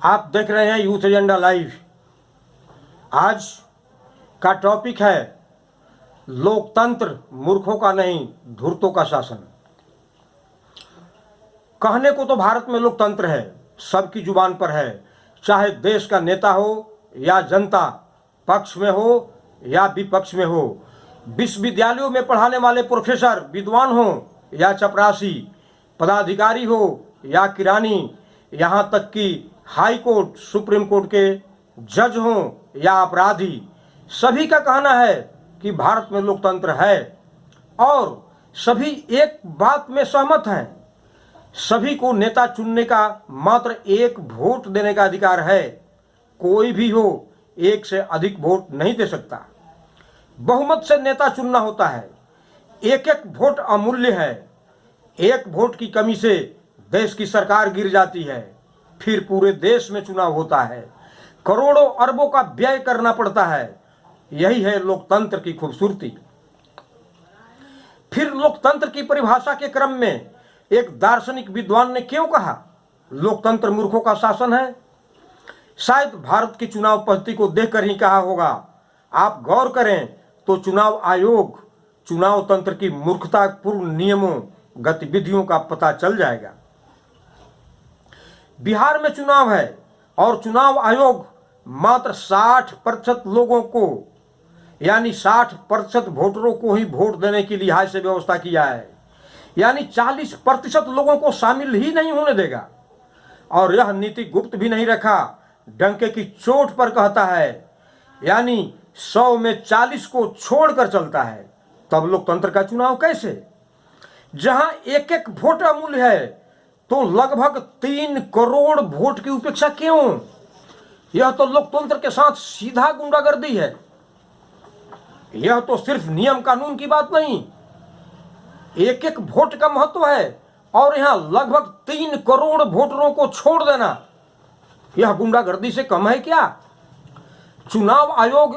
आप देख रहे हैं यूथ एजेंडा लाइव। आज का टॉपिक है लोकतंत्र मूर्खों का नहीं धूर्तों का शासन। कहने को तो भारत में लोकतंत्र है, सबकी जुबान पर है, चाहे देश का नेता हो या जनता, पक्ष में हो या विपक्ष में हो, विश्वविद्यालयों में पढ़ाने वाले प्रोफेसर विद्वान हो या चपरासी, पदाधिकारी हो या किरानी, यहाँ तक कि हाई कोर्ट सुप्रीम कोर्ट के जज हों या अपराधी, सभी का कहना है कि भारत में लोकतंत्र है और सभी एक बात में सहमत हैं। सभी को नेता चुनने का मात्र एक वोट देने का अधिकार है। कोई भी हो एक से अधिक वोट नहीं दे सकता। बहुमत से नेता चुनना होता है। एक एक वोट अमूल्य है। एक वोट की कमी से देश की सरकार गिर जाती है, फिर पूरे देश में चुनाव होता है, करोड़ों अरबों का व्यय करना पड़ता है। यही है लोकतंत्र की खूबसूरती। फिर लोकतंत्र की परिभाषा के क्रम में एक दार्शनिक विद्वान ने क्यों कहा लोकतंत्र मूर्खों का शासन है? शायद भारत की चुनाव पद्धति को देखकर ही कहा होगा। आप गौर करें तो चुनाव आयोग चुनाव तंत्र की मूर्खतापूर्ण नियमों गतिविधियों का पता चल जाएगा। बिहार में चुनाव है और चुनाव आयोग मात्र 60% लोगों को यानी 60% वोटरों को ही वोट देने की लिहाज से व्यवस्था किया है, यानी 40% लोगों को शामिल ही नहीं होने देगा। और यह नीति गुप्त भी नहीं रखा, डंके की चोट पर कहता है, यानी 100 में 40 को छोड़कर चलता है। तब लोकतंत्र का चुनाव कैसे? जहां एक एक वोट अमूल्य है तो लगभग 3 करोड़ वोट की उपेक्षा क्यों? यह तो लोकतंत्र के साथ सीधा गुंडागर्दी है। यह तो सिर्फ नियम कानून की बात नहीं, एक एक वोट का महत्व है और यहां लगभग 3 करोड़ वोटरों को छोड़ देना, यह गुंडागर्दी से कम है क्या? चुनाव आयोग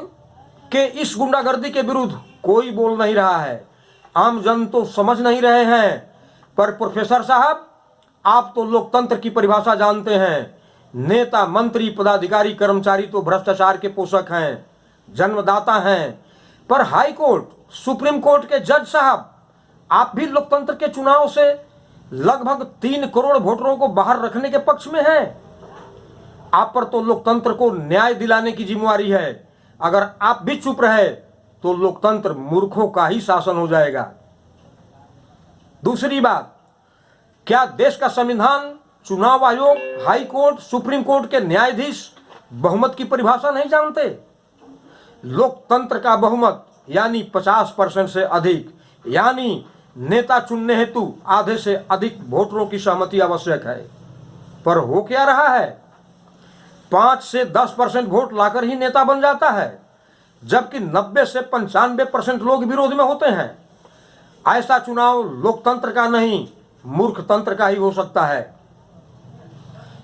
के इस गुंडागर्दी के विरुद्ध कोई बोल नहीं रहा है। आम जन तो समझ नहीं रहे हैं। पर प्रोफेसर साहब, आप तो लोकतंत्र की परिभाषा जानते हैं। नेता, मंत्री, पदाधिकारी, कर्मचारी तो भ्रष्टाचार के पोषक हैं, जन्मदाता हैं। पर हाई कोर्ट, सुप्रीम कोर्ट के जज साहब, आप भी लोकतंत्र के चुनाव से लगभग 3 करोड़ वोटरों को बाहर रखने के पक्ष में हैं। आप पर तो लोकतंत्र को न्याय दिलाने की जिम्मेवारी है। अगर आप भी चुप रहे तो लोकतंत्र मूर्खों का ही शासन हो जाएगा। दूसरी बात, क्या देश का संविधान, चुनाव आयोग, हाई कोर्ट, सुप्रीम कोर्ट के न्यायाधीश बहुमत की परिभाषा नहीं जानते? लोकतंत्र का बहुमत यानी 50% से अधिक, यानी नेता चुनने हेतु आधे से अधिक वोटरों की सहमति आवश्यक है। पर हो क्या रहा है? 5 से 10% वोट लाकर ही नेता बन जाता है, जबकि 90 से 95% लोग विरोध में होते हैं। ऐसा चुनाव लोकतंत्र का नहीं मूर्खतंत्र का ही हो सकता है।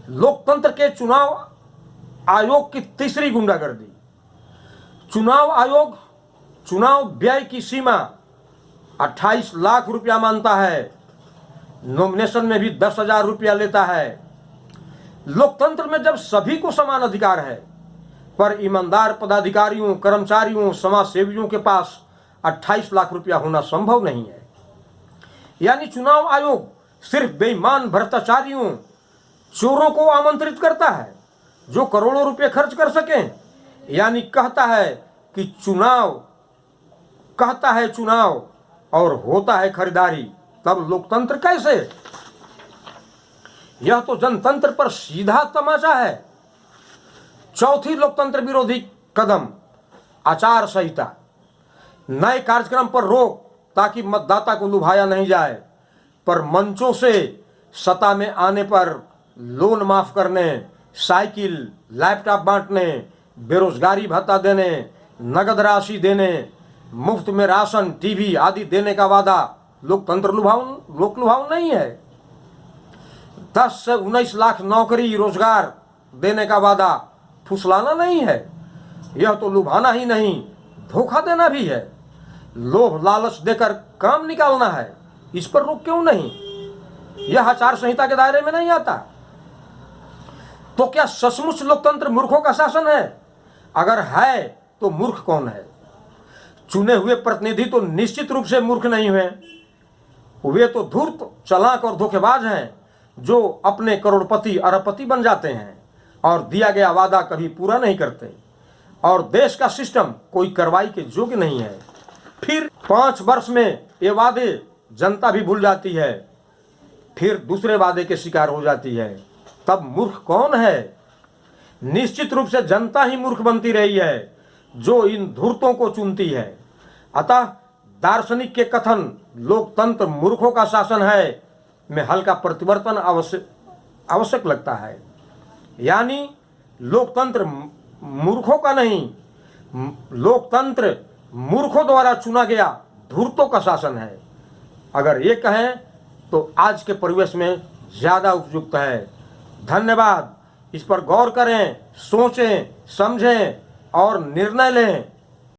लोकतंत्र के चुनाव आयोग की तीसरी गुंडागर्दी। चुनाव आयोग चुनाव व्यय की सीमा 28 लाख रुपया मानता है, नॉमिनेशन में भी 10,000 रुपया लेता है। लोकतंत्र में जब सभी को समान अधिकार है, पर ईमानदार पदाधिकारियों, कर्मचारियों, समाज सेवियों के पास 28 लाख रुपया होना संभव नहीं है। यानी चुनाव आयोग सिर्फ बेईमान भ्रष्टाचारियों, चोरों को आमंत्रित करता है जो करोड़ों रुपए खर्च कर सकें। यानी कहता है चुनाव और होता है खरीदारी। तब लोकतंत्र कैसे? यह तो जनतंत्र पर सीधा तमाचा है। चौथी लोकतंत्र विरोधी कदम, आचार संहिता। नए कार्यक्रम पर रोक ताकि मतदाता को लुभाया नहीं जाए, पर मंचों से सत्ता में आने पर लोन माफ करने, साइकिल, लैपटॉप बांटने, बेरोजगारी भत्ता देने, नगद राशि देने, मुफ्त में राशन, टीवी आदि देने का वादा लोकतंत्र लोक लुभावन नहीं है। 10 से 19 लाख नौकरी रोजगार देने का वादा फुसलाना नहीं है। यह तो लुभाना ही नहीं, धोखा देना भी है। लोभ लालच देकर काम निकालना है। इस पर रोक क्यों नहीं? यह आचार संहिता के दायरे में नहीं आता। तो क्या सचमुच लोकतंत्र मूर्खों का शासन है? अगर है तो मूर्ख कौन है? चुने हुए प्रतिनिधि तो निश्चित रूप से मूर्ख नहीं हुए, वे तो धूर्त, चालाक और धोखेबाज हैं, जो अपने करोड़पति अरबपति बन जाते हैं और दिया गया वादा कभी पूरा नहीं करते, और देश का सिस्टम कोई कार्रवाई के योग्य नहीं है। फिर 5 वर्ष में ये वादे जनता भी भूल जाती है, फिर दूसरे वादे के शिकार हो जाती है। तब मूर्ख कौन है? निश्चित रूप से जनता ही मूर्ख बनती रही है, जो इन धूर्तों को चुनती है। अतः दार्शनिक के कथन लोकतंत्र मूर्खों का शासन है में हल्का परिवर्तन आवश्यक लगता है। यानी लोकतंत्र मूर्खों का नहीं, लोकतंत्र मूर्खों द्वारा चुना गया धूर्तों का शासन है। अगर ये कहें तो आज के परिवेश में ज़्यादा उपयुक्त है। धन्यवाद। इस पर गौर करें, सोचें, समझें और निर्णय लें।